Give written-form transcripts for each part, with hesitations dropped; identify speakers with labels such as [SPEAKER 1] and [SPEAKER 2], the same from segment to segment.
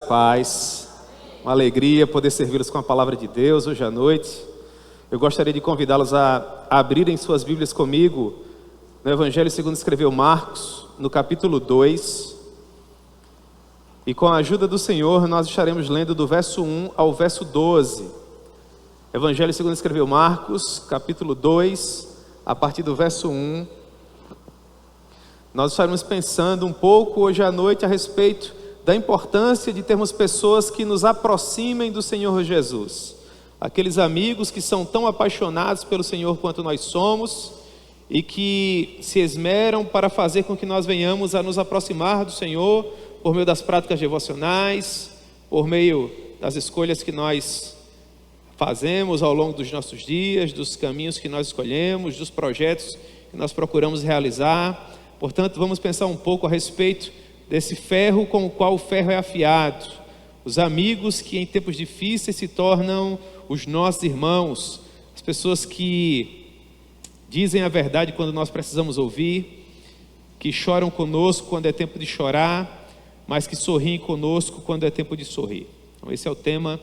[SPEAKER 1] Paz, uma alegria poder servi-los com a palavra de Deus hoje à noite. Eu gostaria de convidá-los a abrirem suas Bíblias comigo no Evangelho segundo escreveu Marcos, no capítulo 2. E com a ajuda do Senhor nós estaremos lendo do verso 1 ao verso 12. Evangelho segundo escreveu Marcos, capítulo 2, a partir do verso 1. Nós estaremos pensando um pouco hoje à noite a respeito da importância de termos pessoas que nos aproximem do Senhor Jesus. Aqueles amigos que são tão apaixonados pelo Senhor quanto nós somos e que se esmeram para fazer com que nós venhamos a nos aproximar do Senhor por meio das práticas devocionais, por meio das escolhas que nós fazemos ao longo dos nossos dias, dos caminhos que nós escolhemos, dos projetos que nós procuramos realizar. Portanto, vamos pensar um pouco a respeito desse ferro com o qual o ferro é afiado. Os amigos que em tempos difíceis se tornam os nossos irmãos. As pessoas que dizem a verdade quando nós precisamos ouvir, que choram conosco quando é tempo de chorar, mas que sorriem conosco quando é tempo de sorrir. Então esse é o tema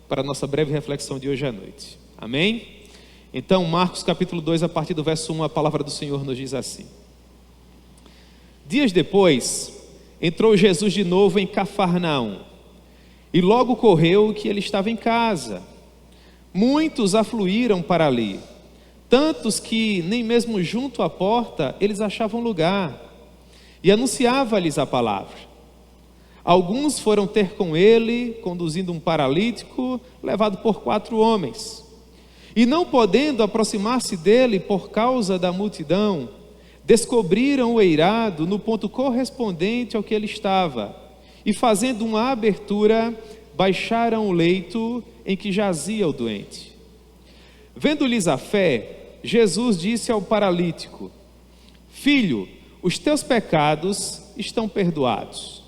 [SPEAKER 1] para a nossa breve reflexão de hoje à noite. Amém? Então Marcos capítulo 2, a partir do verso 1, a palavra do Senhor nos diz assim: Dias depois, entrou Jesus de novo em Cafarnaum, e logo correu que ele estava em casa. Muitos afluíram para ali, tantos que nem mesmo junto à porta eles achavam lugar, e anunciava-lhes a palavra. Alguns foram ter com ele, conduzindo um paralítico, levado por 4 homens. E não podendo aproximar-se dele por causa da multidão, descobriram o eirado no ponto correspondente ao que ele estava, e fazendo uma abertura, baixaram o leito em que jazia o doente. Vendo-lhes a fé, Jesus disse ao paralítico: Filho, os teus pecados estão perdoados.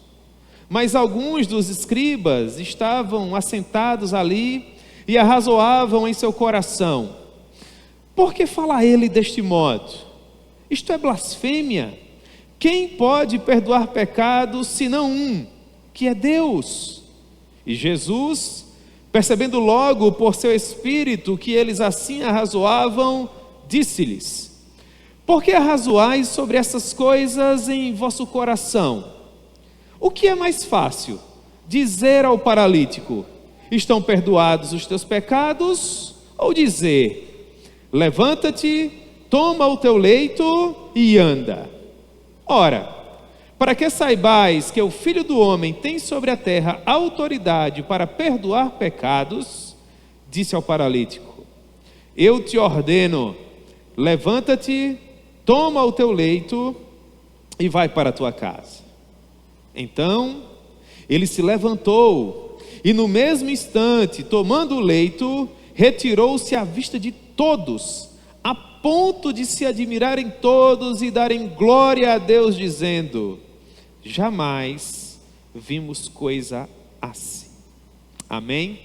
[SPEAKER 1] Mas alguns dos escribas estavam assentados ali e arrazoavam em seu coração: Por que fala ele deste modo? Isto é blasfêmia. Quem pode perdoar pecados senão um, que é Deus? E Jesus, percebendo logo por seu espírito que eles assim arrazoavam, disse-lhes: Por que arrazoais sobre essas coisas em vosso coração? O que é mais fácil? Dizer ao paralítico: Estão perdoados os teus pecados? Ou dizer: Levanta-te, toma o teu leito e anda? Ora, para que saibais que o Filho do Homem tem sobre a terra autoridade para perdoar pecados, disse ao paralítico: Eu te ordeno, levanta-te, toma o teu leito e vai para a tua casa. Então, ele se levantou e no mesmo instante, tomando o leito, retirou-se à vista de todos, a ponto de se admirarem todos e darem glória a Deus, dizendo: Jamais vimos coisa assim. Amém?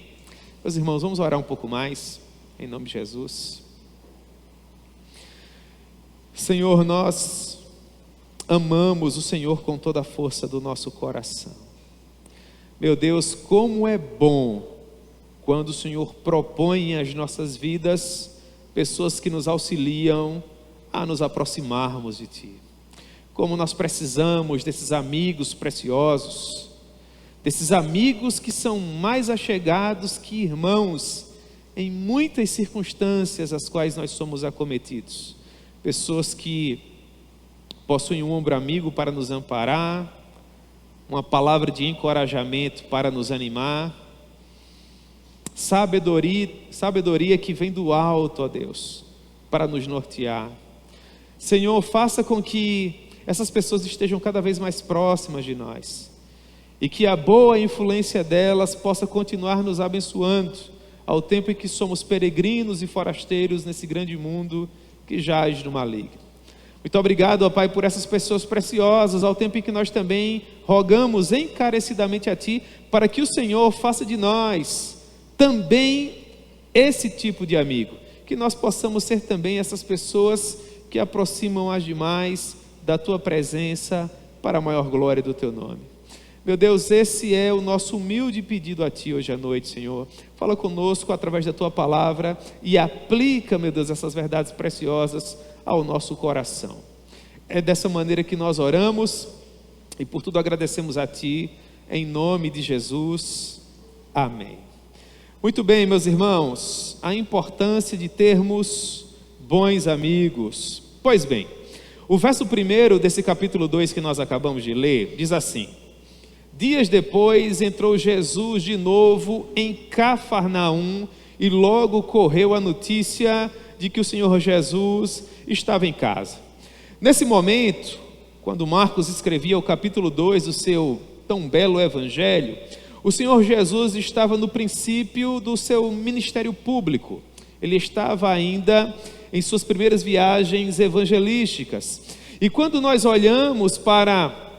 [SPEAKER 1] Meus irmãos, vamos orar um pouco mais, em nome de Jesus. Senhor, nós amamos o Senhor com toda a força do nosso coração. Meu Deus, como é bom quando o Senhor propõe às nossas vidas pessoas que nos auxiliam a nos aproximarmos de Ti. Como nós precisamos desses amigos preciosos, desses amigos que são mais achegados que irmãos em muitas circunstâncias às quais nós somos acometidos. Pessoas que possuem um ombro amigo para nos amparar, uma palavra de encorajamento para nos animar, sabedoria que vem do alto, ó Deus, para nos nortear. Senhor, faça com que essas pessoas estejam cada vez mais próximas de nós e que a boa influência delas possa continuar nos abençoando ao tempo em que somos peregrinos e forasteiros nesse grande mundo que jaz no maligno. Muito obrigado, ó Pai, por essas pessoas preciosas, ao tempo em que nós também rogamos encarecidamente a Ti, para que o Senhor faça de nós também esse tipo de amigo, que nós possamos ser também essas pessoas que aproximam as demais da Tua presença, para a maior glória do Teu nome. Meu Deus, esse é o nosso humilde pedido a Ti hoje à noite, Senhor. Fala conosco através da Tua palavra e aplica, meu Deus, essas verdades preciosas ao nosso coração. É dessa maneira que nós oramos e por tudo agradecemos a Ti, em nome de Jesus. Amém. Muito bem, meus irmãos, a importância de termos bons amigos. Pois bem, o verso 1 desse capítulo 2 que nós acabamos de ler, diz assim: dias depois entrou Jesus de novo em Cafarnaum e logo correu a notícia de que o Senhor Jesus estava em casa. Nesse momento, quando Marcos escrevia o capítulo 2 do seu tão belo evangelho, o Senhor Jesus estava no princípio do seu ministério público. Ele estava ainda em suas primeiras viagens evangelísticas. E quando nós olhamos para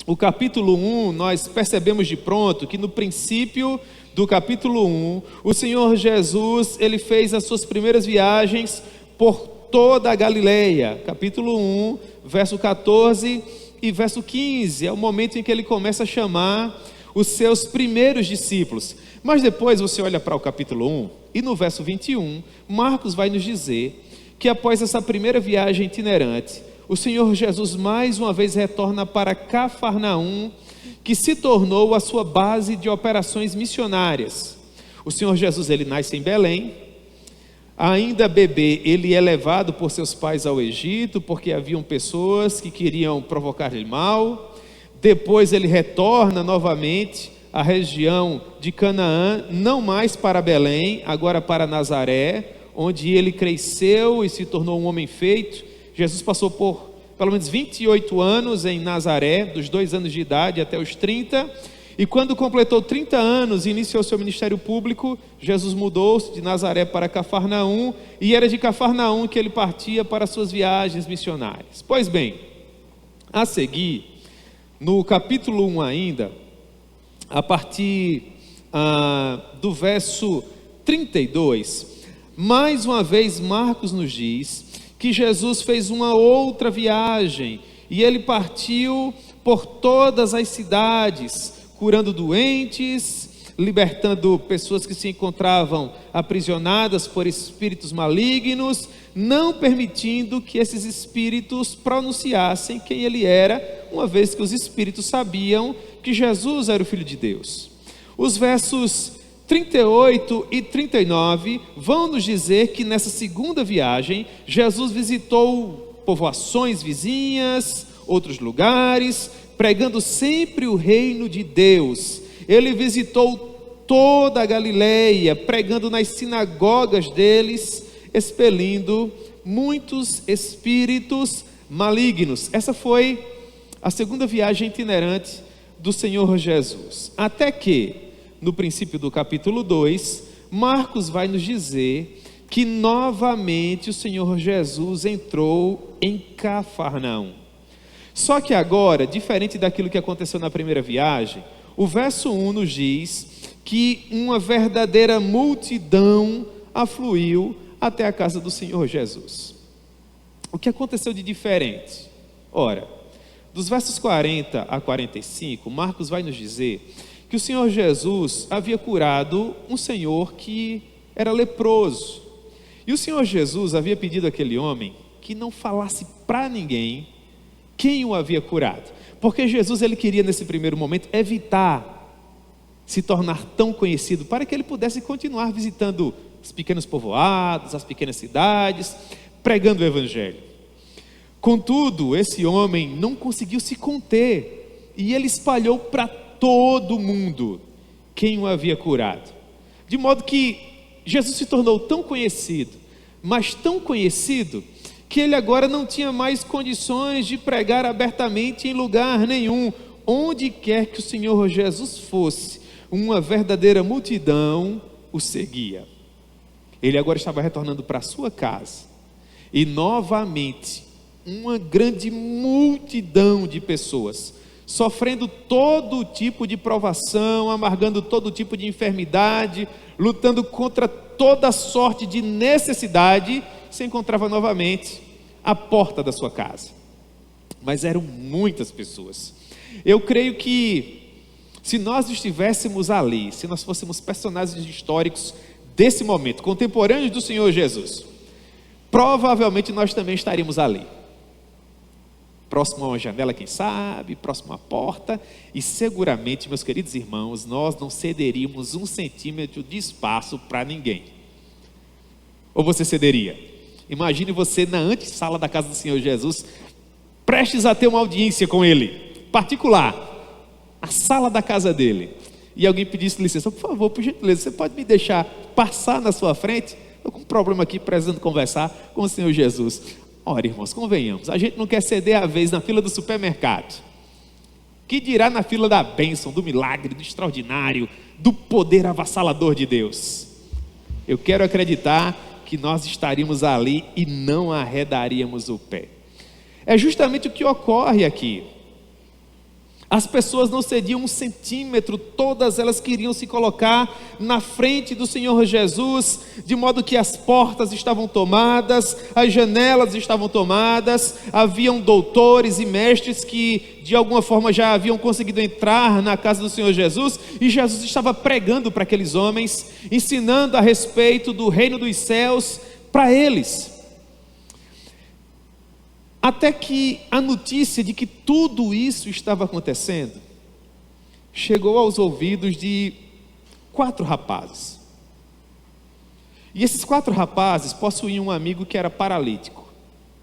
[SPEAKER 1] o capítulo 1, nós percebemos de pronto que no princípio do capítulo 1, o Senhor Jesus, ele fez as suas primeiras viagens por toda a Galileia. Capítulo 1, verso 14 e verso 15, é o momento em que ele começa a chamar os seus primeiros discípulos. Mas depois você olha para o capítulo 1, e no verso 21, Marcos vai nos dizer que após essa primeira viagem itinerante, o Senhor Jesus mais uma vez retorna para Cafarnaum, que se tornou a sua base de operações missionárias. O Senhor Jesus, ele nasce em Belém, ainda bebê, ele é levado por seus pais ao Egito, porque haviam pessoas que queriam provocar-lhe mal. Depois ele retorna novamente à região de Canaã, não mais para Belém, agora para Nazaré, onde ele cresceu e se tornou um homem feito. Jesus passou por pelo menos 28 anos em Nazaré, dos 2 anos de idade até os 30, e quando completou 30 anos e iniciou seu ministério público, Jesus mudou-se de Nazaré para Cafarnaum, e era de Cafarnaum que ele partia para suas viagens missionárias. Pois bem, a seguir, no capítulo 1 ainda, a partir do verso 32, mais uma vez Marcos nos diz que Jesus fez uma outra viagem, e ele partiu por todas as cidades, curando doentes, libertando pessoas que se encontravam aprisionadas por espíritos malignos, não permitindo que esses espíritos pronunciassem quem ele era, uma vez que os espíritos sabiam que Jesus era o Filho de Deus. Os versos 38 e 39 vão nos dizer que nessa segunda viagem, Jesus visitou povoações vizinhas, outros lugares, pregando sempre o reino de Deus. Ele visitou toda a Galileia, pregando nas sinagogas deles, expelindo muitos espíritos malignos. Essa foi a segunda viagem itinerante do Senhor Jesus. Até que, no princípio do capítulo 2, Marcos vai nos dizer que novamente o Senhor Jesus entrou em Cafarnaum. Só que agora, diferente daquilo que aconteceu na primeira viagem, o verso 1 nos diz que uma verdadeira multidão afluiu até a casa do Senhor Jesus. O que aconteceu de diferente? Ora, dos versos 40 a 45, Marcos vai nos dizer que o Senhor Jesus havia curado um senhor que era leproso. E o Senhor Jesus havia pedido àquele homem que não falasse para ninguém quem o havia curado. Porque Jesus, ele queria nesse primeiro momento evitar se tornar tão conhecido, para que ele pudesse continuar visitando os pequenos povoados, as pequenas cidades, pregando o evangelho. Contudo, esse homem não conseguiu se conter, e ele espalhou para todo mundo quem o havia curado. De modo que Jesus se tornou tão conhecido, mas tão conhecido, que ele agora não tinha mais condições de pregar abertamente em lugar nenhum. Onde quer que o Senhor Jesus fosse, uma verdadeira multidão o seguia. Ele agora estava retornando para a sua casa, e novamente uma grande multidão de pessoas, sofrendo todo tipo de provação, amargando todo tipo de enfermidade, lutando contra toda sorte de necessidade, se encontrava novamente à porta da sua casa. Mas eram muitas pessoas. Eu creio que Se nós estivéssemos ali, se nós fôssemos personagens históricos desse momento, contemporâneos do Senhor Jesus, provavelmente nós também estaríamos ali. Próximo a uma janela, quem sabe, próximo à porta, e seguramente, meus queridos irmãos, nós não cederíamos 1 centímetro de espaço para ninguém. Ou você cederia? Imagine você na antessala da casa do Senhor Jesus, prestes a ter uma audiência com Ele, particular, a sala da casa dele, e alguém pedisse licença: por favor, por gentileza, você pode me deixar passar na sua frente? Estou com um problema aqui, precisando conversar com o Senhor Jesus. Ora, irmãos, convenhamos, a gente não quer ceder a vez na fila do supermercado, que dirá na fila da bênção, do milagre, do extraordinário, do poder avassalador de Deus. Eu quero acreditar que nós estaríamos ali e não arredaríamos o pé. É justamente o que ocorre aqui. As pessoas não cediam 1 centímetro, todas elas queriam se colocar na frente do Senhor Jesus, de modo que as portas estavam tomadas, as janelas estavam tomadas, haviam doutores e mestres que de alguma forma já haviam conseguido entrar na casa do Senhor Jesus, e Jesus estava pregando para aqueles homens, ensinando a respeito do reino dos céus para eles. Até que a notícia de que tudo isso estava acontecendo chegou aos ouvidos de 4 rapazes. E esses 4 rapazes possuíam um amigo que era paralítico.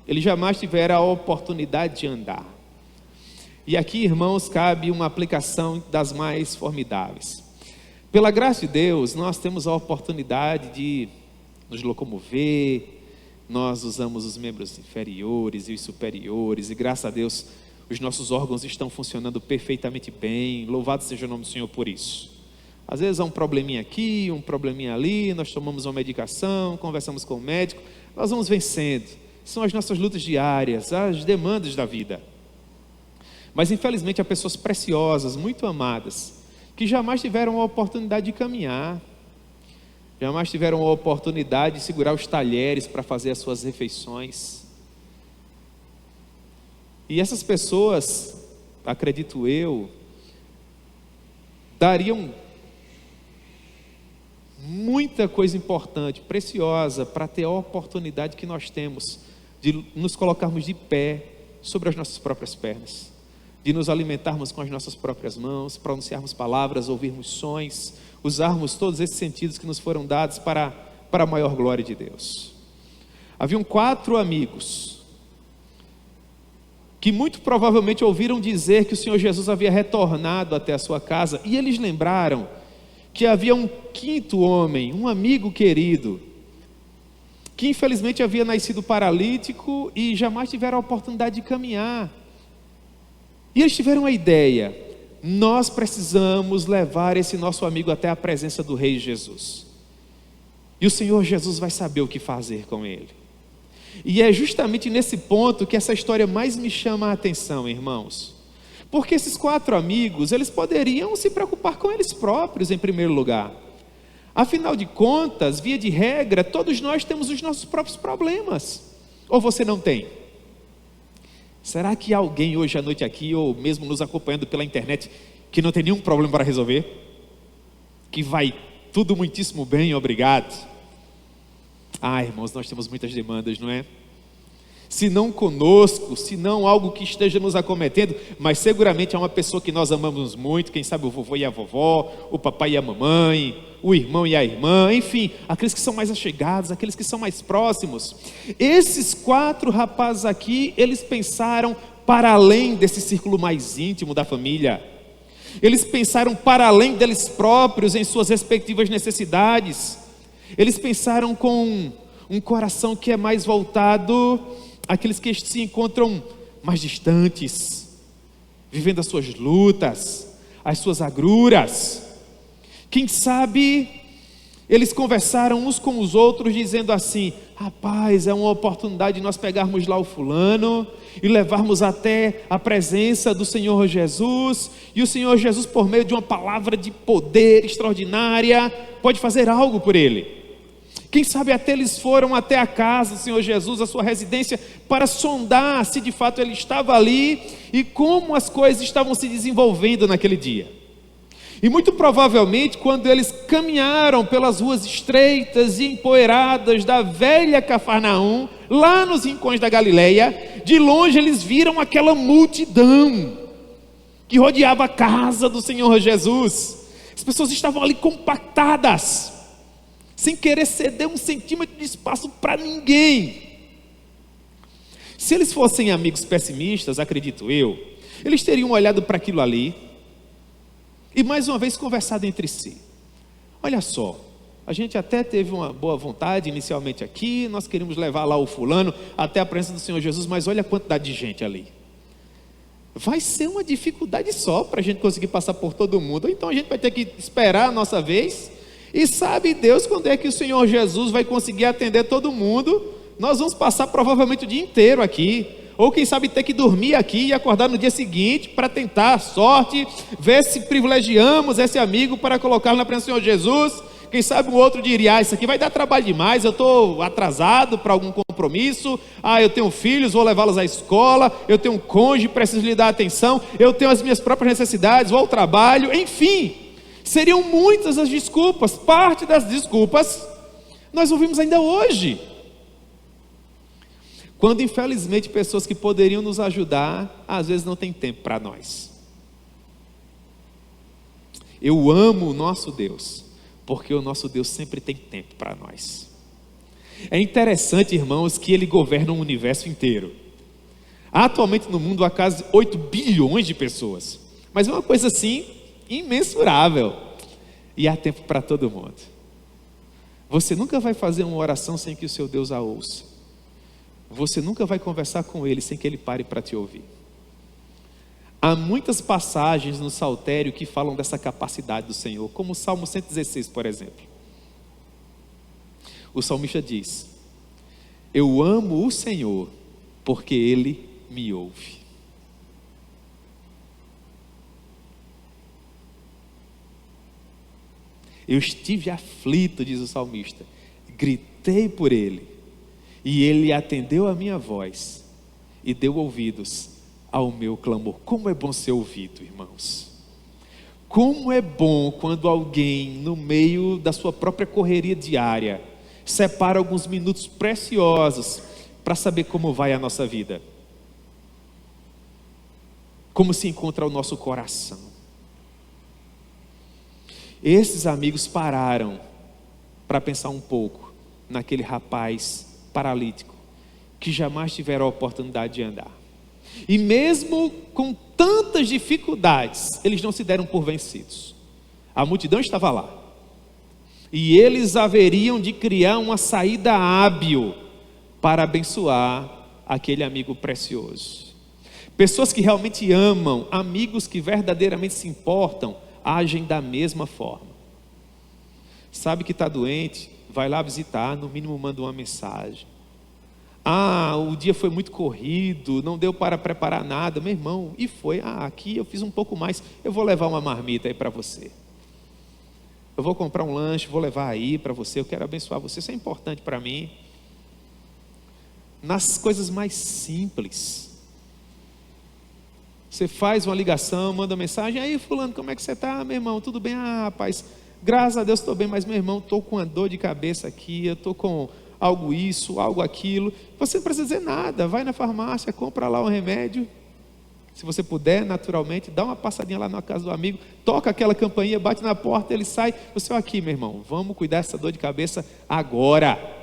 [SPEAKER 1] Ele jamais tivera a oportunidade de andar. E aqui, irmãos, cabe uma aplicação das mais formidáveis. Pela graça de Deus, nós temos a oportunidade de nos locomover. Nós usamos os membros inferiores e os superiores, e graças a Deus os nossos órgãos estão funcionando perfeitamente bem. Louvado seja o nome do Senhor por isso. Às vezes há um probleminha aqui, um probleminha ali, nós tomamos uma medicação, conversamos com o médico, nós vamos vencendo. São as nossas lutas diárias, as demandas da vida. Mas infelizmente há pessoas preciosas, muito amadas, que jamais tiveram a oportunidade de caminhar, jamais tiveram a oportunidade de segurar os talheres para fazer as suas refeições. E essas pessoas, acredito eu, dariam muita coisa importante, preciosa, para ter a oportunidade que nós temos de nos colocarmos de pé sobre as nossas próprias pernas, de nos alimentarmos com as nossas próprias mãos, pronunciarmos palavras, ouvirmos sons, usarmos todos esses sentidos que nos foram dados para a maior glória de Deus. Haviam 4 amigos que muito provavelmente ouviram dizer que o Senhor Jesus havia retornado até a sua casa, e eles lembraram que havia um 5º homem, um amigo querido, que infelizmente havia nascido paralítico e jamais tiveram a oportunidade de caminhar. E eles tiveram a ideia: nós precisamos levar esse nosso amigo até a presença do Rei Jesus, e o Senhor Jesus vai saber o que fazer com ele. E é justamente nesse ponto que essa história mais me chama a atenção, irmãos, porque esses 4 amigos, eles poderiam se preocupar com eles próprios em primeiro lugar. Afinal de contas, via de regra, todos nós temos os nossos próprios problemas. Ou você não tem? Será que há alguém hoje à noite aqui, ou mesmo nos acompanhando pela internet, que não tem nenhum problema para resolver? Que vai tudo muitíssimo bem, obrigado? Irmãos, nós temos muitas demandas, não é? Se não conosco, se não algo que esteja nos acometendo, mas seguramente há uma pessoa que nós amamos muito, quem sabe o vovô e a vovó, o papai e a mamãe, o irmão e a irmã, enfim, aqueles que são mais achegados, aqueles que são mais próximos. Esses 4 rapazes aqui, eles pensaram para além desse círculo mais íntimo da família. Eles pensaram para além deles próprios em suas respectivas necessidades. Eles pensaram com um coração que é mais voltado àqueles que se encontram mais distantes, vivendo as suas lutas, as suas agruras. Quem sabe eles conversaram uns com os outros dizendo assim: rapaz, é uma oportunidade de nós pegarmos lá o fulano e levarmos até a presença do Senhor Jesus, e o Senhor Jesus, por meio de uma palavra de poder extraordinária, pode fazer algo por ele. Quem sabe até eles foram até a casa do Senhor Jesus, a sua residência, para sondar se de fato ele estava ali e como as coisas estavam se desenvolvendo naquele dia. E muito provavelmente, quando eles caminharam pelas ruas estreitas e empoeiradas da velha Cafarnaum, lá nos rincões da Galileia, de longe eles viram aquela multidão que rodeava a casa do Senhor Jesus. As pessoas estavam ali compactadas, sem querer ceder um centímetro de espaço para ninguém. Se eles fossem amigos pessimistas, acredito eu, eles teriam olhado para aquilo ali e mais uma vez conversado entre si. Olha só, a gente até teve uma boa vontade inicialmente aqui, nós queríamos levar lá o fulano até a presença do Senhor Jesus, mas olha a quantidade de gente ali. Vai ser uma dificuldade só para a gente conseguir passar por todo mundo, então a gente vai ter que esperar a nossa vez, e sabe Deus quando é que o Senhor Jesus vai conseguir atender todo mundo. Nós vamos passar provavelmente o dia inteiro aqui, ou quem sabe ter que dormir aqui e acordar no dia seguinte para tentar a sorte, ver se privilegiamos esse amigo para colocá-lo na presença do Senhor Jesus. Quem sabe o outro diria, isso aqui vai dar trabalho demais, eu estou atrasado para algum compromisso, eu tenho filhos, vou levá-los à escola, eu tenho um cônjuge, preciso lhe dar atenção, eu tenho as minhas próprias necessidades, vou ao trabalho, enfim, seriam muitas as desculpas. Parte das desculpas nós ouvimos ainda hoje, quando infelizmente pessoas que poderiam nos ajudar, às vezes não tem tempo para nós. Eu amo o nosso Deus, porque o nosso Deus sempre tem tempo para nós. É interessante, irmãos, que Ele governa o universo inteiro. Atualmente no mundo há quase 8 bilhões de pessoas, mas é uma coisa assim, imensurável, e há tempo para todo mundo. Você nunca vai fazer uma oração sem que o seu Deus a ouça. Você nunca vai conversar com Ele sem que Ele pare para te ouvir. Há muitas passagens no Saltério que falam dessa capacidade do Senhor, como o Salmo 116, por exemplo. O salmista diz: eu amo o Senhor, porque Ele me ouve. Eu estive aflito, diz o salmista, gritei por Ele, e Ele atendeu a minha voz e deu ouvidos ao meu clamor. Como é bom ser ouvido, irmãos. Como é bom quando alguém, no meio da sua própria correria diária, separa alguns minutos preciosos para saber como vai a nossa vida. Como se encontra o nosso coração. Esses amigos pararam para pensar um pouco naquele rapaz paralítico, que jamais tiveram a oportunidade de andar. E mesmo com tantas dificuldades, eles não se deram por vencidos. A multidão estava lá. E eles haveriam de criar uma saída hábil para abençoar aquele amigo precioso. Pessoas que realmente amam, amigos que verdadeiramente se importam, agem da mesma forma. Sabe que está doente? Vai lá visitar, no mínimo manda uma mensagem. O dia foi muito corrido, não deu para preparar nada, meu irmão, e foi, aqui eu fiz um pouco mais, eu vou levar uma marmita aí para você. Eu vou comprar um lanche, vou levar aí para você, eu quero abençoar você, isso é importante para mim. Nas coisas mais simples. Você faz uma ligação, manda uma mensagem, aí fulano, como é que você está, meu irmão, tudo bem? Rapaz, graças a Deus estou bem, mas meu irmão, estou com uma dor de cabeça aqui, eu estou com algo isso, algo aquilo. Você não precisa dizer nada, vai na farmácia, compra lá um remédio. Se você puder, naturalmente, dá uma passadinha lá na casa do amigo, toca aquela campainha, bate na porta, ele sai. Você aqui, meu irmão, vamos cuidar dessa dor de cabeça agora.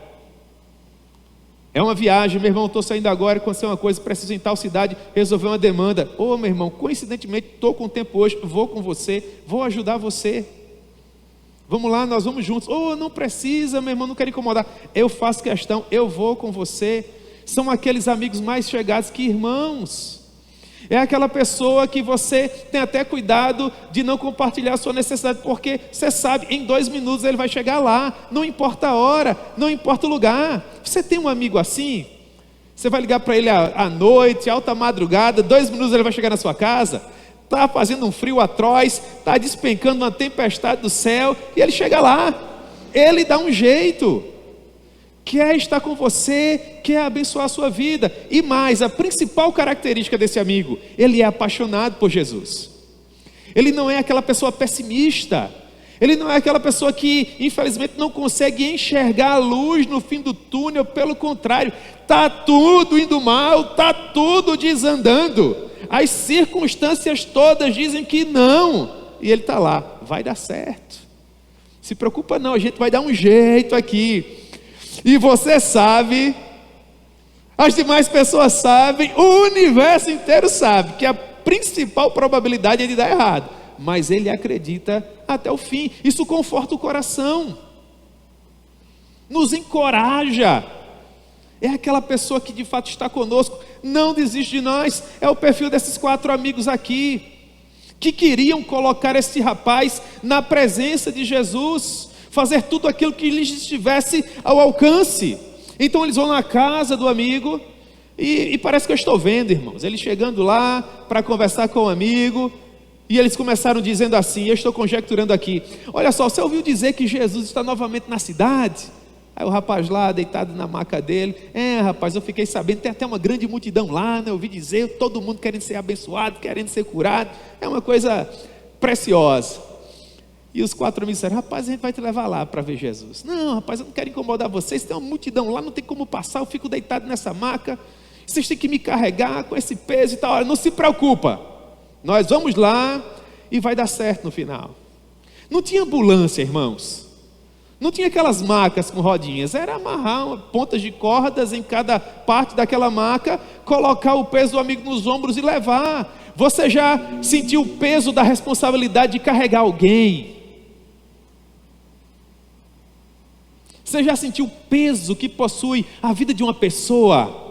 [SPEAKER 1] É uma viagem, meu irmão, estou saindo agora, aconteceu uma coisa, preciso ir em tal cidade, resolver uma demanda. Meu irmão, coincidentemente, estou com tempo hoje, vou com você, vou ajudar você. Vamos lá, nós vamos juntos. Não precisa, meu irmão, não quero incomodar. Eu faço questão, eu vou com você. São aqueles amigos mais chegados que irmãos. É aquela pessoa que você tem até cuidado de não compartilhar a sua necessidade, porque você sabe, em 2 minutos ele vai chegar lá. Não importa a hora, não importa o lugar. Você tem um amigo assim? Você vai ligar para ele à noite, alta madrugada, 2 minutos ele vai chegar na sua casa. Está fazendo um frio atroz, está despencando uma tempestade do céu, e ele chega lá, ele dá um jeito, quer estar com você, quer abençoar a sua vida. E mais, a principal característica desse amigo, ele é apaixonado por Jesus. Ele não é aquela pessoa pessimista. Ele não é aquela pessoa que, infelizmente, não consegue enxergar a luz no fim do túnel. Pelo contrário, está tudo indo mal, está tudo desandando. As circunstâncias todas dizem que não. E ele está lá, vai dar certo. Se preocupa não, a gente vai dar um jeito aqui. E você sabe, as demais pessoas sabem, o universo inteiro sabe que a principal probabilidade é de dar errado. Mas ele acredita até o fim. Isso conforta o coração, nos encoraja. É aquela pessoa que de fato está conosco, não desiste de nós. É o perfil desses 4 amigos aqui, que queriam colocar esse rapaz na presença de Jesus, fazer tudo aquilo que lhes estivesse ao alcance. Então eles vão na casa do amigo, e parece que eu estou vendo, irmãos, ele chegando lá para conversar com o amigo. E eles começaram dizendo assim, eu estou conjecturando aqui: olha só, você ouviu dizer que Jesus está novamente na cidade? Aí o rapaz lá, deitado na maca dele: rapaz, eu fiquei sabendo, tem até uma grande multidão lá, né? Eu ouvi dizer, todo mundo querendo ser abençoado, querendo ser curado, é uma coisa preciosa. E os 4 amigos disseram: rapaz, a gente vai te levar lá para ver Jesus. Não, rapaz, eu não quero incomodar vocês, tem uma multidão lá, não tem como passar, eu fico deitado nessa maca, vocês têm que me carregar com esse peso e tal. Olha, não se preocupa, nós vamos lá e vai dar certo no final. Não tinha ambulância, irmãos. Não tinha aquelas macas com rodinhas. Era amarrar pontas de cordas em cada parte daquela maca, colocar o peso do amigo nos ombros e levar. Você já sentiu o peso da responsabilidade de carregar alguém? Você já sentiu o peso que possui a vida de uma pessoa?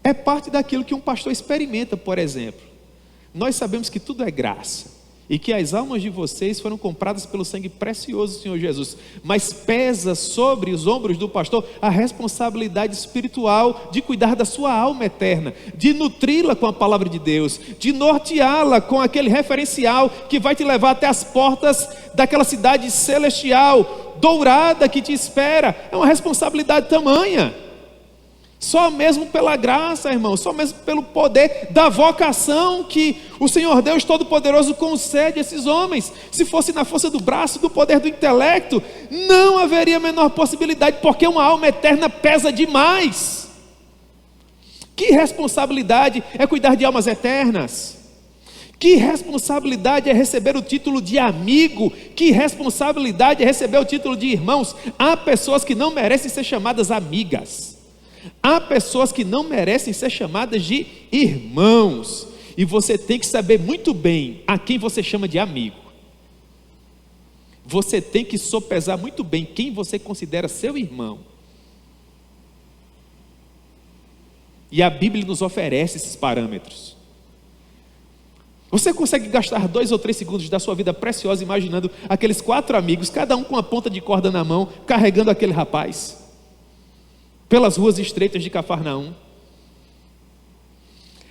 [SPEAKER 1] É parte daquilo que um pastor experimenta, por exemplo. Nós sabemos que tudo é graça, e que as almas de vocês foram compradas pelo sangue precioso do Senhor Jesus, mas pesa sobre os ombros do pastor a responsabilidade espiritual de cuidar da sua alma eterna, de nutri-la com a palavra de Deus, de norteá-la com aquele referencial que vai te levar até as portas daquela cidade celestial, dourada, que te espera. É uma responsabilidade tamanha. Só mesmo pela graça, irmão, só mesmo pelo poder da vocação que o Senhor Deus Todo-Poderoso concede a esses homens. Se fosse na força do braço, do poder do intelecto, não haveria a menor possibilidade, porque uma alma eterna pesa demais. Que responsabilidade é cuidar de almas eternas? Que responsabilidade é receber o título de amigo? Que responsabilidade é receber o título de irmãos? Há pessoas que não merecem ser chamadas amigas. Há pessoas que não merecem ser chamadas de irmãos. E você tem que saber muito bem a quem você chama de amigo. Você tem que sopesar muito bem quem você considera seu irmão. E a Bíblia nos oferece esses parâmetros. Você consegue gastar 2 ou 3 segundos da sua vida preciosa imaginando aqueles 4 amigos, cada um com a ponta de corda na mão, carregando aquele rapaz pelas ruas estreitas de Cafarnaum,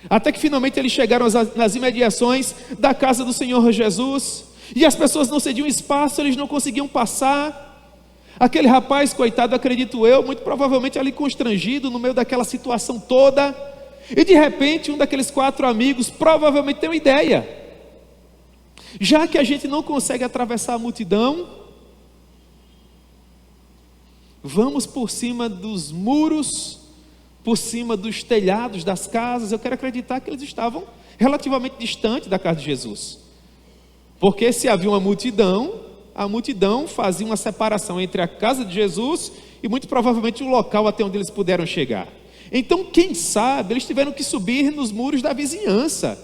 [SPEAKER 1] até que finalmente eles chegaram nas imediações da casa do Senhor Jesus, e as pessoas não cediam espaço, eles não conseguiam passar. Aquele rapaz, coitado, acredito eu, muito provavelmente ali constrangido no meio daquela situação toda, e de repente um daqueles 4 amigos provavelmente tem uma ideia: já que a gente não consegue atravessar a multidão, vamos por cima dos muros, por cima dos telhados das casas. Eu quero acreditar que eles estavam relativamente distantes da casa de Jesus, porque se havia uma multidão, a multidão fazia uma separação entre a casa de Jesus e muito provavelmente o local até onde eles puderam chegar. Então, quem sabe, eles tiveram que subir nos muros da vizinhança,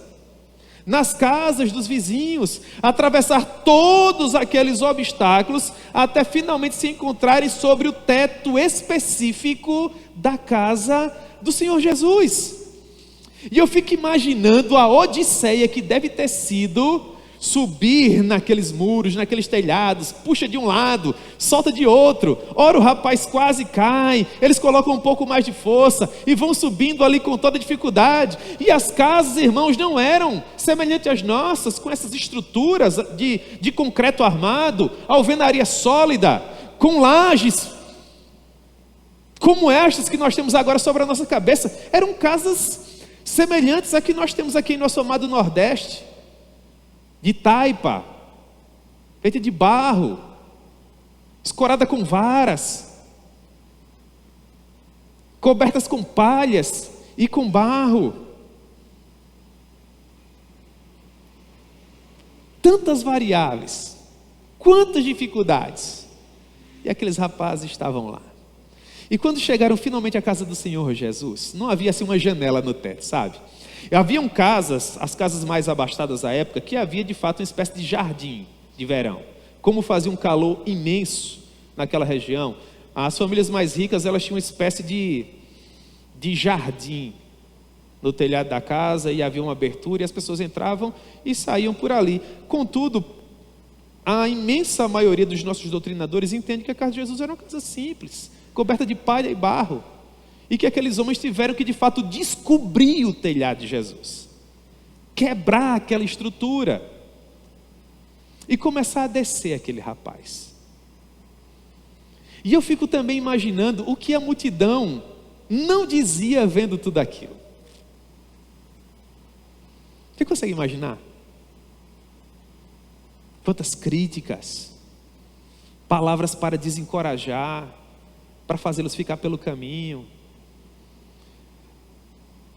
[SPEAKER 1] nas casas dos vizinhos, atravessar todos aqueles obstáculos, até finalmente se encontrarem sobre o teto específico da casa do Senhor Jesus. E eu fico imaginando a odisseia que deve ter sido subir naqueles muros, naqueles telhados, puxa de um lado, solta de outro, ora o rapaz quase cai, eles colocam um pouco mais de força, e vão subindo ali com toda dificuldade, e as casas, irmãos, não eram semelhantes às nossas, com essas estruturas de concreto armado, alvenaria sólida, com lajes, como estas que nós temos agora sobre a nossa cabeça. Eram casas semelhantes a que nós temos aqui em nosso amado Nordeste. de taipa, feita de barro, escorada com varas, cobertas com palhas e com barro. Tantas variáveis, quantas dificuldades. E aqueles rapazes estavam lá. E quando chegaram finalmente à casa do Senhor Jesus, não havia assim uma janela no teto, sabe? Haviam casas, as casas mais abastadas da época, que havia de fato uma espécie de jardim de verão. Como fazia um calor imenso naquela região, as famílias mais ricas, elas tinham uma espécie de jardim no telhado da casa, e havia uma abertura e as pessoas entravam e saíam por ali. Contudo, a imensa maioria dos nossos doutrinadores entende que a casa de Jesus era uma casa simples, coberta de palha e barro, e que aqueles homens tiveram que de fato descobrir o telhado de Jesus, quebrar aquela estrutura e começar a descer aquele rapaz. E eu fico também imaginando o que a multidão não dizia vendo tudo aquilo. Você consegue imaginar? Quantas críticas, palavras para desencorajar, para fazê-los ficar pelo caminho.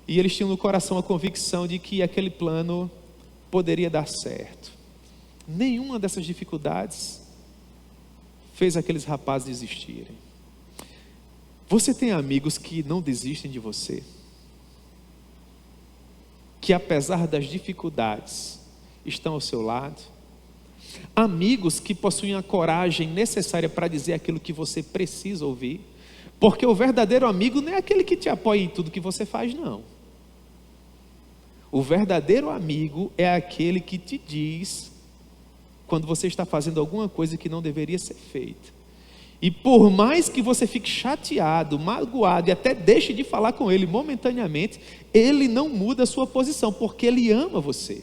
[SPEAKER 1] E eles tinham no coração a convicção de que aquele plano poderia dar certo. Nenhuma dessas dificuldades fez aqueles rapazes desistirem. Você tem amigos que não desistem de você? Que apesar das dificuldades estão ao seu lado? Amigos que possuem a coragem necessária para dizer aquilo que você precisa ouvir? Porque o verdadeiro amigo não é aquele que te apoia em tudo que você faz, não. O verdadeiro amigo é aquele que te diz quando você está fazendo alguma coisa que não deveria ser feita. E por mais que você fique chateado, magoado e até deixe de falar com ele momentaneamente, ele não muda a sua posição, porque ele ama você.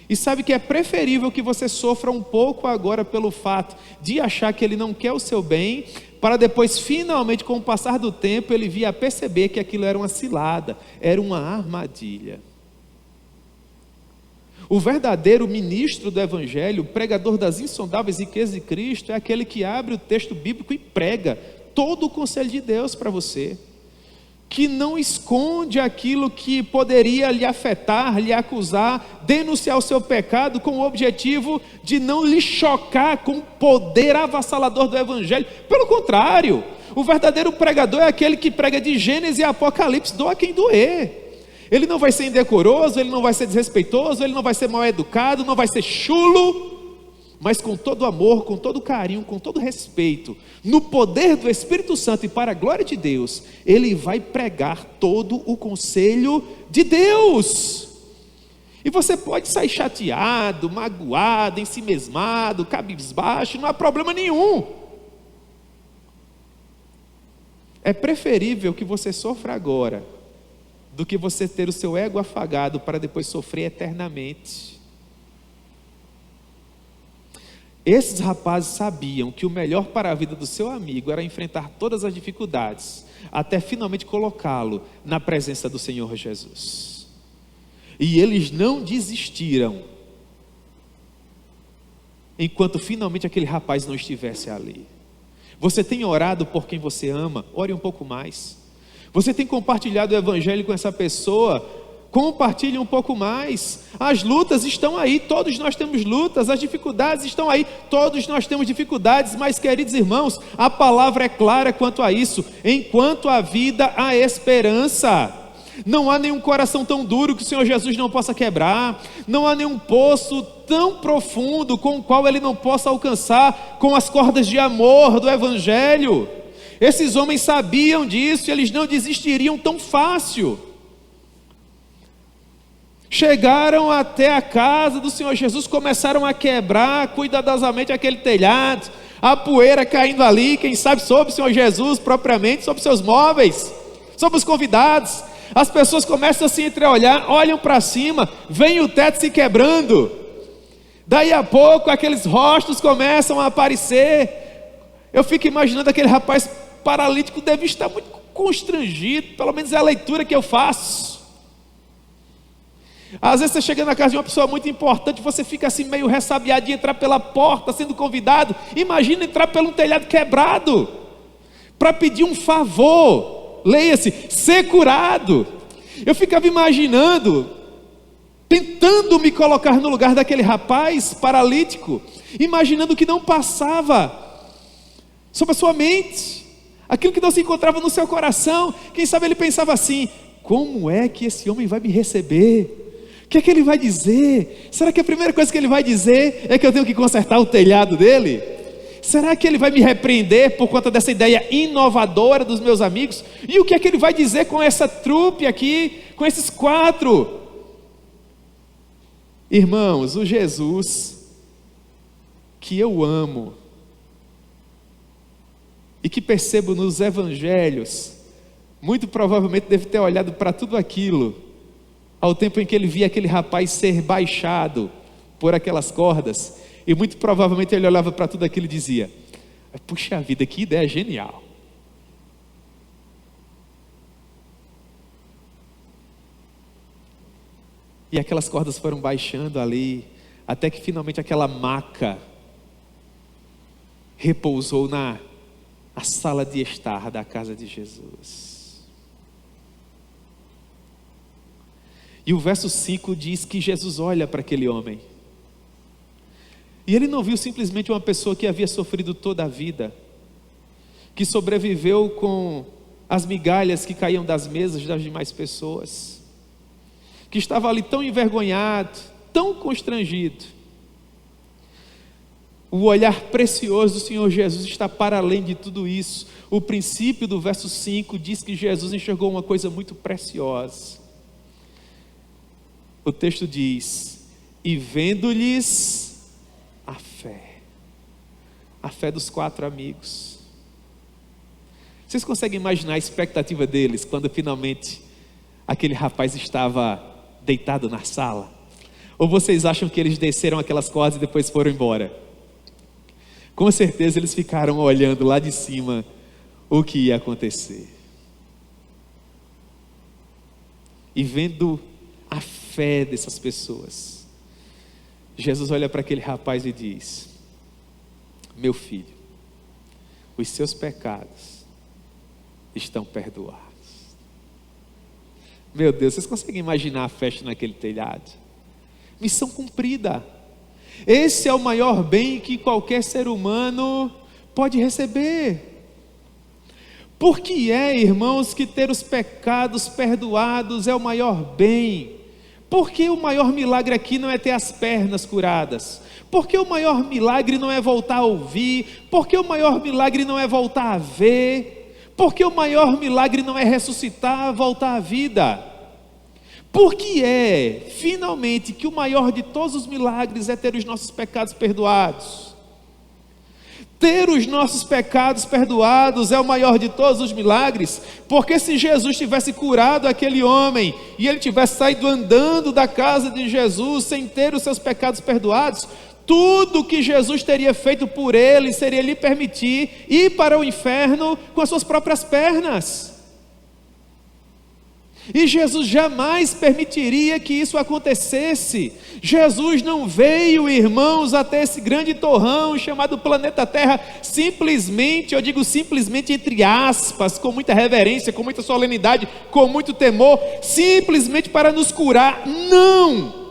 [SPEAKER 1] E sabe que é preferível que você sofra um pouco agora pelo fato de achar que ele não quer o seu bem, para depois finalmente, com o passar do tempo, ele vir a perceber que aquilo era uma cilada, era uma armadilha. O verdadeiro ministro do Evangelho, o pregador das insondáveis riquezas de Cristo, é aquele que abre o texto bíblico e prega todo o conselho de Deus para você, que não esconde aquilo que poderia lhe afetar, lhe acusar, denunciar o seu pecado com o objetivo de não lhe chocar com o poder avassalador do Evangelho. Pelo contrário, o verdadeiro pregador é aquele que prega de Gênesis e Apocalipse, doa quem doer. Ele não vai ser indecoroso, ele não vai ser desrespeitoso, ele não vai ser mal educado, não vai ser chulo, mas com todo amor, com todo carinho, com todo respeito, no poder do Espírito Santo e para a glória de Deus, ele vai pregar todo o conselho de Deus. E você pode sair chateado, magoado, ensimesmado, cabisbaixo, não há problema nenhum. É preferível que você sofra agora do que você ter o seu ego afagado para depois sofrer eternamente. Esses rapazes sabiam que o melhor para a vida do seu amigo era enfrentar todas as dificuldades, até finalmente colocá-lo na presença do Senhor Jesus. E eles não desistiram, enquanto finalmente aquele rapaz não estivesse ali. Você tem orado por quem você ama? Ore um pouco mais. Você tem compartilhado o Evangelho com essa pessoa? Compartilhe um pouco mais. As lutas estão aí, todos nós temos lutas, as dificuldades estão aí, todos nós temos dificuldades, mas queridos irmãos, a palavra é clara quanto a isso: enquanto há vida, há esperança. Não há nenhum coração tão duro que o Senhor Jesus não possa quebrar, não há nenhum poço tão profundo com o qual Ele não possa alcançar com as cordas de amor do Evangelho. Esses homens sabiam disso e eles não desistiriam tão fácil. Chegaram até a casa do Senhor Jesus, começaram a quebrar cuidadosamente aquele telhado, a poeira caindo ali, quem sabe sobre o Senhor Jesus propriamente, sobre seus móveis, sobre os convidados. As pessoas começam a se entreolhar, olham para cima, vem o teto se quebrando. Daí a pouco aqueles rostos começam a aparecer. Eu fico imaginando aquele rapaz paralítico deve estar muito constrangido, pelo menos é a leitura que eu faço. Às vezes você chega na casa de uma pessoa muito importante, você fica assim meio ressabiado de entrar pela porta, sendo convidado. Imagina entrar pelo telhado quebrado, para pedir um favor, leia-se, ser curado. Eu ficava imaginando, tentando me colocar no lugar daquele rapaz paralítico, imaginando que não passava sobre a sua mente, aquilo que não se encontrava no seu coração. Quem sabe ele pensava assim: como é que esse homem vai me receber? O que é que ele vai dizer? Será que a primeira coisa que ele vai dizer é que eu tenho que consertar o telhado dele? Será que ele vai me repreender por conta dessa ideia inovadora dos meus amigos? E o que é que ele vai dizer com essa trupe aqui, com esses 4? Irmãos, o Jesus que eu amo e que percebo nos evangelhos, muito provavelmente deve ter olhado para tudo aquilo ao tempo em que ele via aquele rapaz ser baixado por aquelas cordas, e muito provavelmente ele olhava para tudo aquilo e dizia: puxa vida, que ideia genial. E aquelas cordas foram baixando ali, até que finalmente aquela maca repousou na sala de estar da casa de Jesus. E o verso 5 diz que Jesus olha para aquele homem, e ele não viu simplesmente uma pessoa que havia sofrido toda a vida, que sobreviveu com as migalhas que caíam das mesas das demais pessoas, que estava ali tão envergonhado, tão constrangido. O olhar precioso do Senhor Jesus está para além de tudo isso. O princípio do verso 5 diz que Jesus enxergou uma coisa muito preciosa. O texto diz: e vendo-lhes a fé dos 4 amigos. Vocês conseguem imaginar a expectativa deles quando finalmente aquele rapaz estava deitado na sala? Ou vocês acham que eles desceram aquelas cordas e depois foram embora? Com certeza eles ficaram olhando lá de cima o que ia acontecer. E vendo a fé dessas pessoas, Jesus olha para aquele rapaz e diz: meu filho, os seus pecados estão perdoados. Meu Deus, vocês conseguem imaginar a festa naquele telhado? Missão cumprida. Esse é o maior bem que qualquer ser humano pode receber. Por que é, irmãos, que ter os pecados perdoados é o maior bem? Por que o maior milagre aqui não é ter as pernas curadas? Por que o maior milagre não é voltar a ouvir? Por que o maior milagre não é voltar a ver? Por que o maior milagre não é ressuscitar, voltar à vida? Por que é, finalmente, que o maior de todos os milagres é ter os nossos pecados perdoados? Ter os nossos pecados perdoados é o maior de todos os milagres, porque se Jesus tivesse curado aquele homem, e ele tivesse saído andando da casa de Jesus, sem ter os seus pecados perdoados, tudo que Jesus teria feito por ele, seria lhe permitir ir para o inferno com as suas próprias pernas. E Jesus jamais permitiria que isso acontecesse. Jesus não veio, irmãos, até esse grande torrão chamado planeta Terra, simplesmente, eu digo simplesmente entre aspas, com muita reverência, com muita solenidade, com muito temor, simplesmente para nos curar. Não!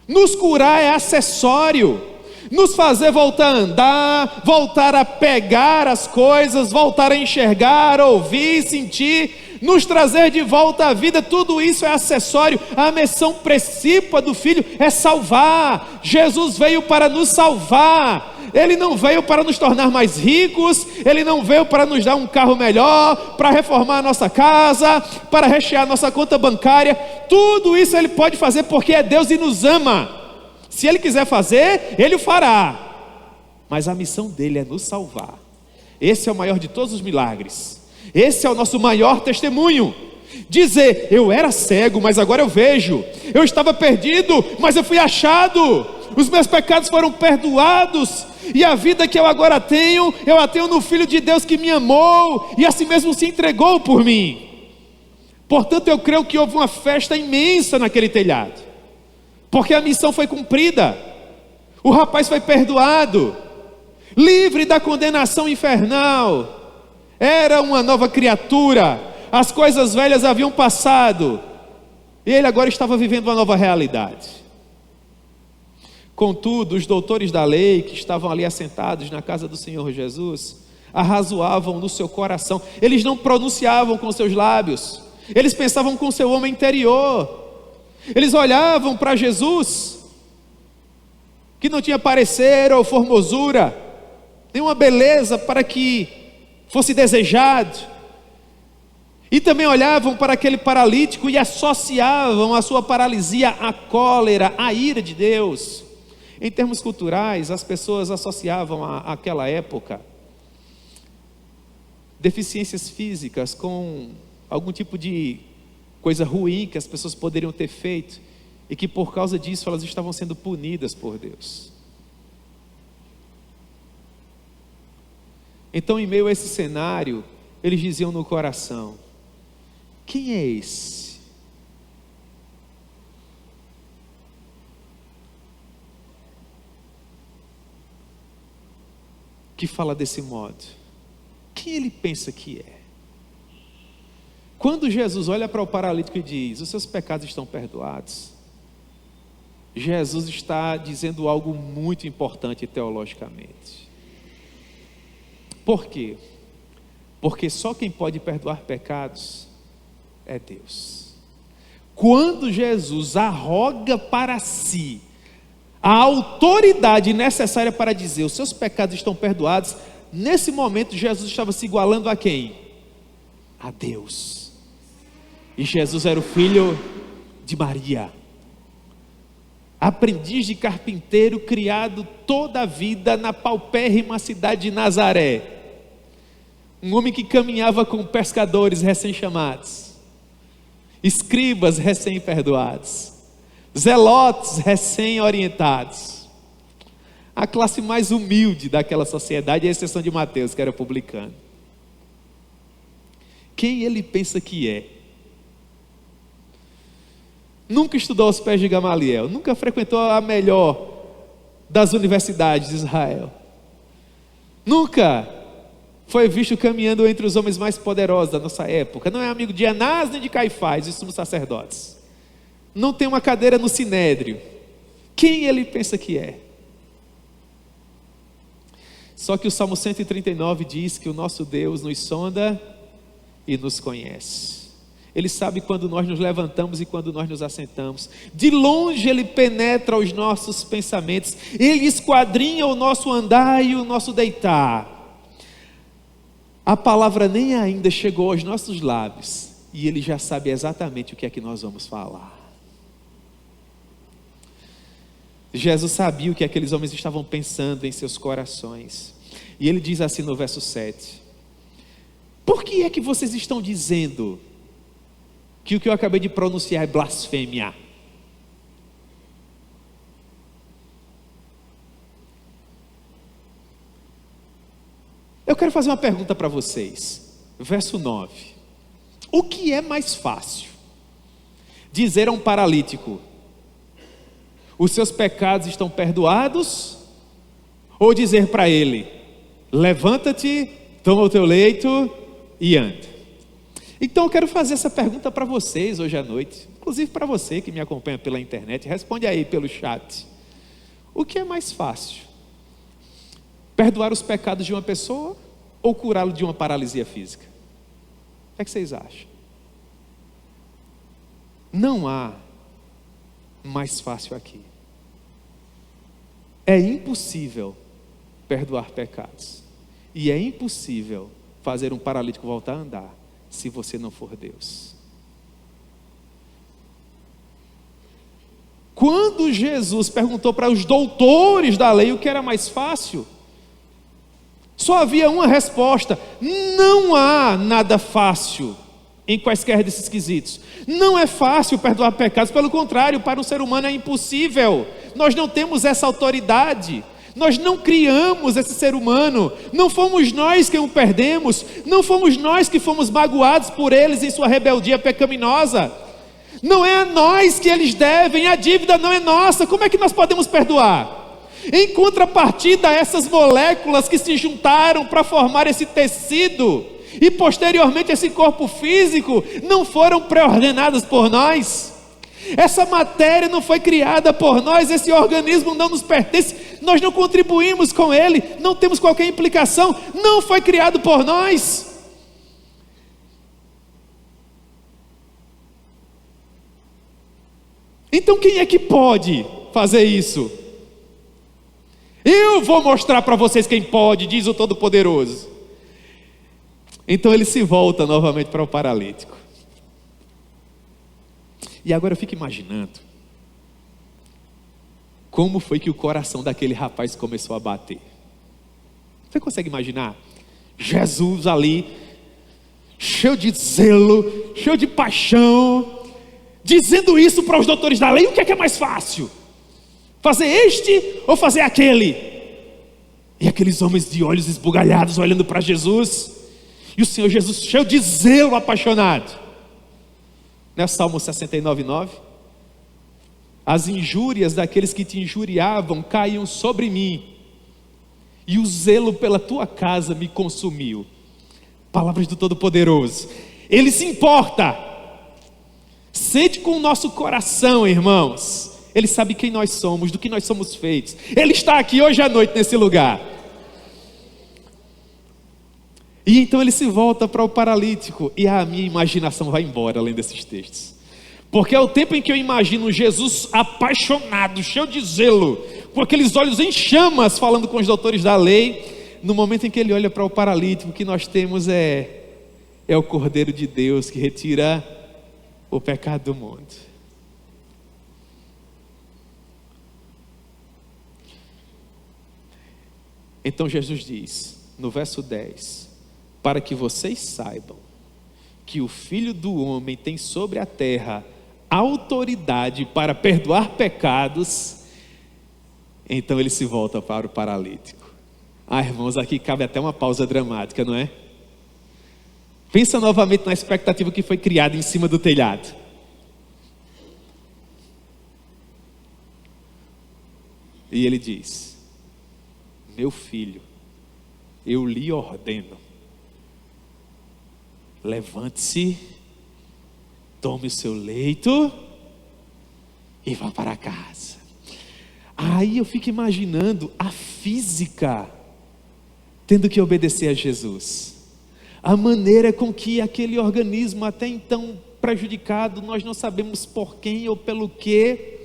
[SPEAKER 1] Nos curar é acessório. Nos fazer voltar a andar, voltar a pegar as coisas, voltar a enxergar, ouvir, sentir, nos trazer de volta à vida, tudo isso é acessório. A missão principal do Filho é salvar. Jesus veio para nos salvar. Ele não veio para nos tornar mais ricos, Ele não veio para nos dar um carro melhor, para reformar a nossa casa, para rechear a nossa conta bancária. Tudo isso Ele pode fazer porque é Deus e nos ama. Se Ele quiser fazer, Ele o fará. Mas a missão dEle é nos salvar. Esse é o maior de todos os milagres. Esse é o nosso maior testemunho. Dizer: eu era cego, mas agora eu vejo. Eu estava perdido, mas eu fui achado. Os meus pecados foram perdoados. E a vida que eu agora tenho, eu a tenho no Filho de Deus que me amou e assim mesmo se entregou por mim. Portanto, eu creio que houve uma festa imensa naquele telhado, porque a missão foi cumprida. O rapaz foi perdoado, livre da condenação infernal. Era uma nova criatura. As coisas velhas haviam passado, e ele agora estava vivendo uma nova realidade. Contudo, os doutores da lei, que estavam ali assentados na casa do Senhor Jesus, arrazoavam no seu coração. Eles não pronunciavam com seus lábios, eles pensavam com seu homem interior. Eles olhavam para Jesus, que não tinha parecer ou formosura, nenhuma beleza para que fosse desejado. E também olhavam para aquele paralítico e associavam a sua paralisia à cólera, à ira de Deus. Em termos culturais, as pessoas associavam àquela época deficiências físicas com algum tipo de coisa ruim que as pessoas poderiam ter feito, e que por causa disso elas estavam sendo punidas por Deus. Então, em meio a esse cenário, eles diziam no coração: quem é esse? Que fala desse modo? Quem ele pensa que é? Quando Jesus olha para o paralítico e diz: os seus pecados estão perdoados, Jesus está dizendo algo muito importante teologicamente. Por quê? Porque só quem pode perdoar pecados é Deus. Quando Jesus arroga para si a autoridade necessária para dizer: os seus pecados estão perdoados, nesse momento Jesus estava se igualando a quem? A Deus. E Jesus era o filho de Maria, aprendiz de carpinteiro, criado toda a vida na paupérrima cidade de Nazaré. Um homem que caminhava com pescadores recém-chamados, escribas recém-perdoados, zelotes recém-orientados, a classe mais humilde daquela sociedade, à exceção de Mateus, que era publicano. Quem ele pensa que é? Nunca estudou aos pés de Gamaliel, nunca frequentou a melhor das universidades de Israel, nunca foi visto caminhando entre os homens mais poderosos da nossa época, não é amigo de Anás nem de Caifás, os sumos sacerdotes, não tem uma cadeira no sinédrio. Quem ele pensa que é? Só que o Salmo 139 diz que o nosso Deus nos sonda e nos conhece. Ele sabe quando nós nos levantamos e quando nós nos assentamos. De longe Ele penetra os nossos pensamentos, Ele esquadrinha o nosso andar e o nosso deitar. A palavra nem ainda chegou aos nossos lábios e Ele já sabe exatamente o que é que nós vamos falar. Jesus sabia o que aqueles homens estavam pensando em seus corações. E Ele diz assim no verso 7: por que é que vocês estão dizendo que o que eu acabei de pronunciar é blasfêmia? Eu quero fazer uma pergunta para vocês. Verso 9: o que é mais fácil? Dizer a um paralítico: os seus pecados estão perdoados? Ou dizer para ele: levanta-te, toma o teu leito e anda? Então eu quero fazer essa pergunta para vocês hoje à noite, inclusive para você que me acompanha pela internet. Responde aí pelo chat: o que é mais fácil? Perdoar os pecados de uma pessoa ou curá-lo de uma paralisia física? O que vocês acham? Não há mais fácil aqui. É impossível perdoar pecados, e é impossível fazer um paralítico voltar a andar se você não for Deus. Quando Jesus perguntou para os doutores da lei o que era mais fácil, só havia uma resposta: não há nada fácil em quaisquer desses quesitos. Não é fácil perdoar pecados, pelo contrário, para um ser humano é impossível. Nós não temos essa autoridade. Nós não criamos esse ser humano, não fomos nós quem o perdemos, não fomos nós que fomos magoados por eles em sua rebeldia pecaminosa. Não é a nós que eles devem, a dívida não é nossa, como é que nós podemos perdoar? Em contrapartida, essas moléculas que se juntaram para formar esse tecido, e posteriormente esse corpo físico, não foram pré-ordenadas por nós. Essa matéria não foi criada por nós, esse organismo não nos pertence, nós não contribuímos com ele, não temos qualquer implicação, não foi criado por nós. Então quem é que pode fazer isso? Eu vou mostrar para vocês quem pode, diz o Todo-Poderoso. Então ele se volta novamente para o paralítico. E agora eu fico imaginando como foi que o coração daquele rapaz começou a bater. Você consegue imaginar? Jesus ali, cheio de zelo, cheio de paixão, dizendo isso para os doutores da lei. O que é mais fácil? Fazer este ou fazer aquele? E aqueles homens de olhos esbugalhados olhando para Jesus, e o Senhor Jesus cheio de zelo, apaixonado. Não é Salmo 69:9? As injúrias daqueles que te injuriavam caíam sobre mim, e o zelo pela tua casa me consumiu. Palavras do Todo-Poderoso. Ele se importa. Sente com o nosso coração, irmãos. Ele sabe quem nós somos, do que nós somos feitos. Ele está aqui hoje à noite nesse lugar. E então ele se volta para o paralítico, e a minha imaginação vai embora além desses textos. Porque é o tempo em que eu imagino Jesus apaixonado, cheio de zelo, com aqueles olhos em chamas, falando com os doutores da lei. No momento em que ele olha para o paralítico, o que nós temos é o Cordeiro de Deus que retira o pecado do mundo. Então Jesus diz, no verso 10, para que vocês saibam que o Filho do Homem tem sobre a terra autoridade para perdoar pecados. Então ele se volta para o paralítico. Irmãos, aqui cabe até uma pausa dramática, não é? Pensa novamente na expectativa que foi criada em cima do telhado. E ele diz, meu filho, eu lhe ordeno, levante-se, tome o seu leito e vá para casa. Aí eu fico imaginando a física tendo que obedecer a Jesus. A maneira com que aquele organismo até então prejudicado, nós não sabemos por quem ou pelo que,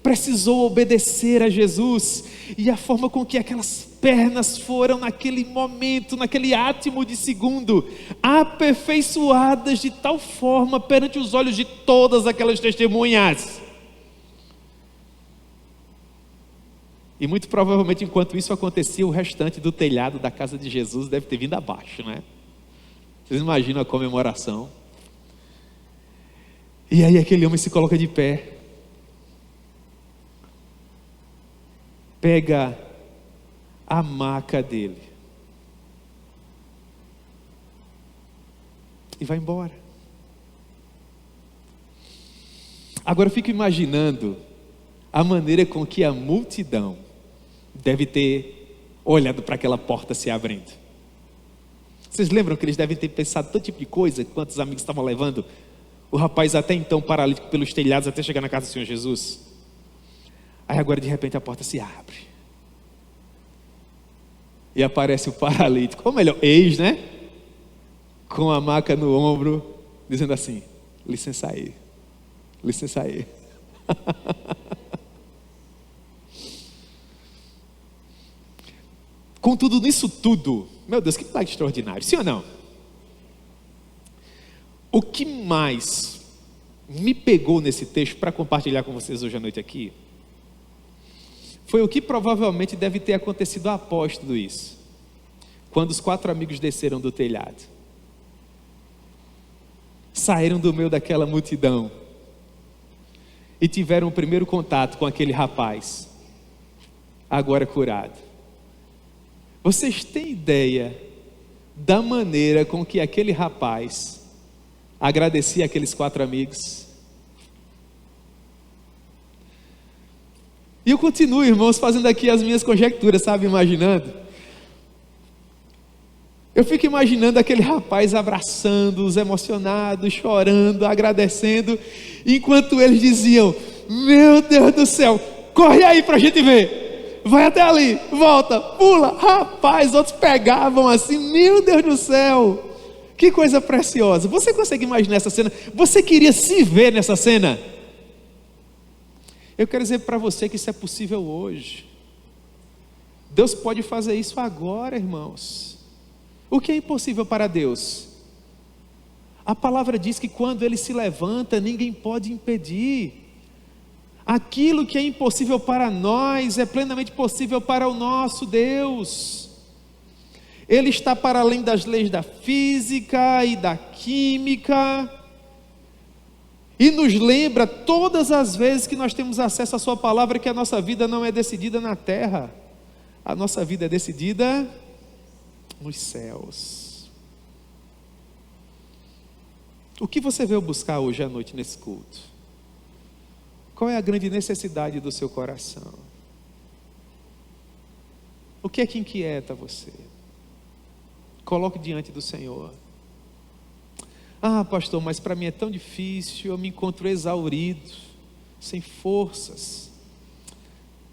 [SPEAKER 1] precisou obedecer a Jesus. E a forma com que aquelas pernas foram naquele momento, naquele átimo de segundo, aperfeiçoadas de tal forma perante os olhos de todas aquelas testemunhas. E muito provavelmente enquanto isso acontecia, o restante do telhado da casa de Jesus deve ter vindo abaixo, né? Vocês imaginam a comemoração? E aí aquele homem se coloca de pé, pega a maca dele e vai embora. Agora eu fico imaginando a maneira com que a multidão deve ter olhado para aquela porta se abrindo. Vocês lembram que eles devem ter pensado todo tipo de coisa, quantos amigos estavam levando o rapaz até então paralítico pelos telhados até chegar na casa do Senhor Jesus? Aí agora de repente a porta se abre e aparece o paralítico, ou melhor, né? Com a maca no ombro, dizendo assim, licença aí, licença aí. Contudo, nisso tudo, meu Deus, que milagre extraordinário, sim ou não? O que mais me pegou nesse texto para compartilhar com vocês hoje à noite aqui, foi o que provavelmente deve ter acontecido após tudo isso, quando os 4 amigos desceram do telhado, saíram do meio daquela multidão e tiveram o primeiro contato com aquele rapaz. agora curado. Vocês têm ideia da maneira com que aquele rapaz agradecia aqueles 4 amigos? E eu continuo, irmãos, fazendo aqui as minhas conjecturas, sabe, imaginando. Eu fico imaginando aquele rapaz abraçando-os, emocionado, chorando, agradecendo, enquanto eles diziam: meu Deus do céu, corre aí pra gente ver, vai até ali, volta, pula. Rapaz, outros pegavam assim, meu Deus do céu, que coisa preciosa. Você consegue imaginar essa cena? Você queria se ver nessa cena? Eu quero dizer para você que isso é possível hoje. Deus pode fazer isso agora, irmãos. O que é impossível para Deus? A palavra diz que quando Ele se levanta, ninguém pode impedir. Aquilo que é impossível para nós é plenamente possível para o nosso Deus. Ele está para além das leis da física e da química, e nos lembra todas as vezes que nós temos acesso à sua palavra que a nossa vida não é decidida na terra, a nossa vida é decidida nos céus. O que você veio buscar hoje à noite nesse culto? Qual é a grande necessidade do seu coração? O que é que inquieta você? Coloque diante do Senhor. Ah, pastor, mas para mim é tão difícil, eu me encontro exaurido, sem forças.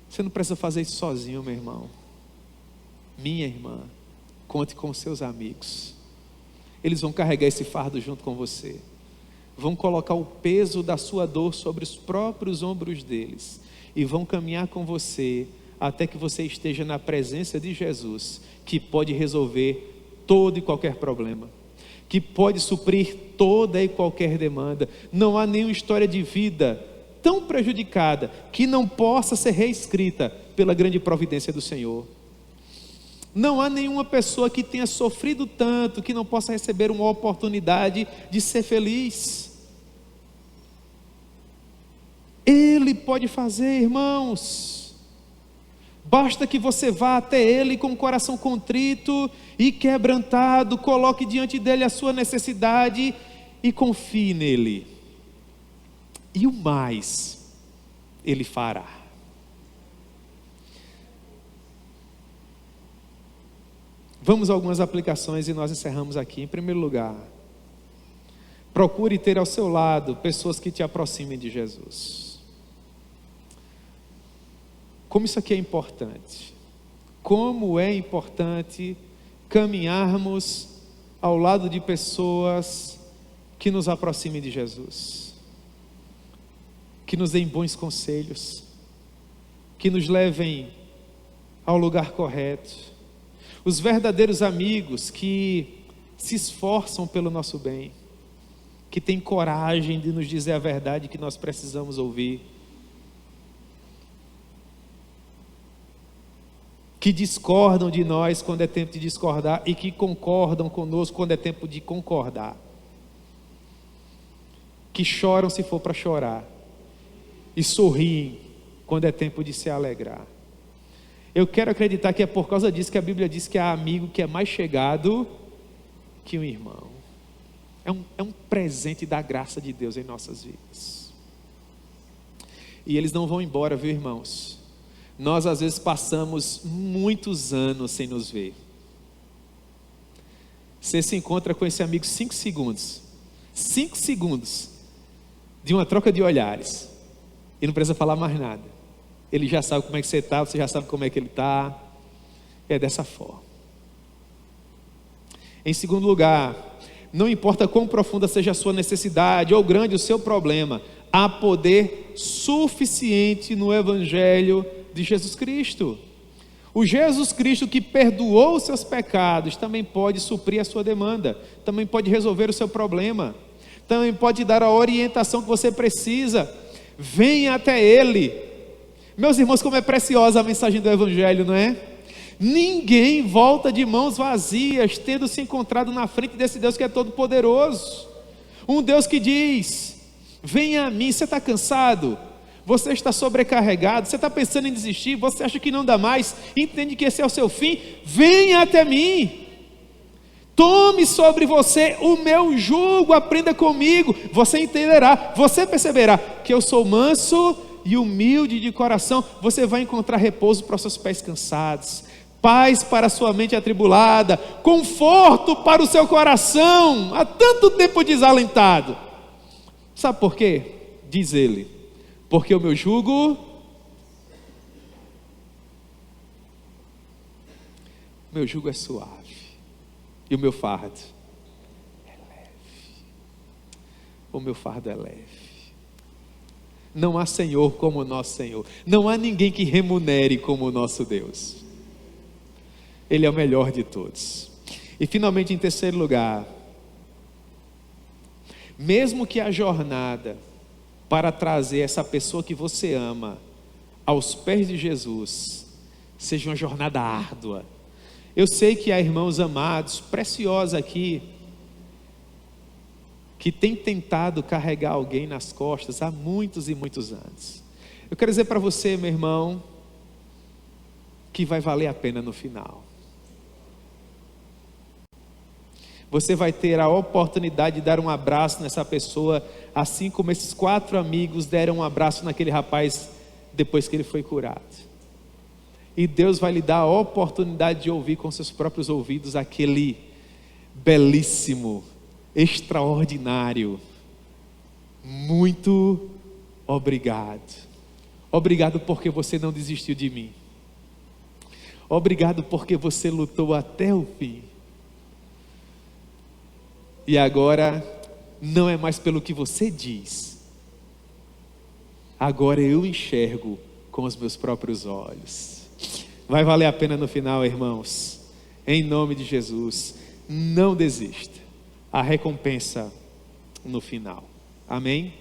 [SPEAKER 1] Você não precisa fazer isso sozinho, meu irmão. Minha irmã, conte com seus amigos. Eles vão carregar esse fardo junto com você. Vão colocar o peso da sua dor sobre os próprios ombros deles. E vão caminhar com você até que você esteja na presença de Jesus, que pode resolver todo e qualquer problema, que pode suprir toda e qualquer demanda. Não há nenhuma história de vida tão prejudicada que não possa ser reescrita pela grande providência do Senhor. Não há nenhuma pessoa que tenha sofrido tanto que não possa receber uma oportunidade de ser feliz. Ele pode fazer, irmãos. Basta que você vá até Ele com o coração contrito e quebrantado, coloque diante dEle a sua necessidade e confie nele. E o mais, Ele fará. Vamos a algumas aplicações e nós encerramos aqui. Em primeiro lugar, procure ter ao seu lado pessoas que te aproximem de Jesus. Como isso aqui é importante. Como é importante caminharmos ao lado de pessoas que nos aproximem de Jesus, que nos deem bons conselhos, que nos levem ao lugar correto. Os verdadeiros amigos que se esforçam pelo nosso bem, que têm coragem de nos dizer a verdade que nós precisamos ouvir, que discordam de nós quando é tempo de discordar e que concordam conosco quando é tempo de concordar, que choram se for para chorar e sorriem quando é tempo de se alegrar. Eu quero acreditar que é por causa disso que a Bíblia diz que há amigo que é mais chegado que um irmão. É um presente da graça de Deus em nossas vidas. E eles não vão embora, viu, irmãos? Nós às vezes passamos muitos anos sem nos ver. Você se encontra com esse amigo 5 segundos. 5 segundos de uma troca de olhares. E não precisa falar mais nada. Ele já sabe como é que você está, você já sabe como é que ele está. É dessa forma. Em segundo lugar, não importa quão profunda seja a sua necessidade ou grande o seu problema, há poder suficiente no Evangelho de Jesus Cristo. O Jesus Cristo que perdoou os seus pecados também pode suprir a sua demanda, também pode resolver o seu problema, também pode dar a orientação que você precisa. Venha até Ele. Meus irmãos, como é preciosa a mensagem do Evangelho, não é? Ninguém volta de mãos vazias, tendo se encontrado na frente desse Deus que é todo poderoso. Um Deus que diz: venha a mim. Você está cansado? você está sobrecarregado, você está pensando em desistir, você acha que não dá mais, entende que esse é o seu fim, venha até mim. Tome sobre você o meu jugo, aprenda comigo, você entenderá, você perceberá que eu sou manso e humilde de coração, você vai encontrar repouso para os seus pés cansados, paz para a sua mente atribulada, conforto para o seu coração, há tanto tempo desalentado. Sabe por quê? Diz ele, porque o meu jugo é suave. E o meu fardo é leve. O meu fardo é leve. Não há Senhor como o nosso Senhor. Não há ninguém que remunere como o nosso Deus. Ele é o melhor de todos. E finalmente, em terceiro lugar, mesmo que a jornada para trazer essa pessoa que você ama aos pés de Jesus seja uma jornada árdua. Eu sei que há irmãos amados, preciosos aqui, que têm tentado carregar alguém nas costas há muitos e muitos anos. Eu quero dizer para você, meu irmão, que vai valer a pena no final. Você vai ter a oportunidade de dar um abraço nessa pessoa, assim como esses 4 amigos deram um abraço naquele rapaz depois que ele foi curado. E Deus vai lhe dar a oportunidade de ouvir com seus próprios ouvidos aquele belíssimo, extraordinário, muito obrigado. Obrigado porque você não desistiu de mim. Obrigado porque você lutou até o fim. E agora não é mais pelo que você diz. Agora eu enxergo com os meus próprios olhos. Vai valer a pena no final, irmãos. Em nome de Jesus, não desista. A recompensa no final. Amém?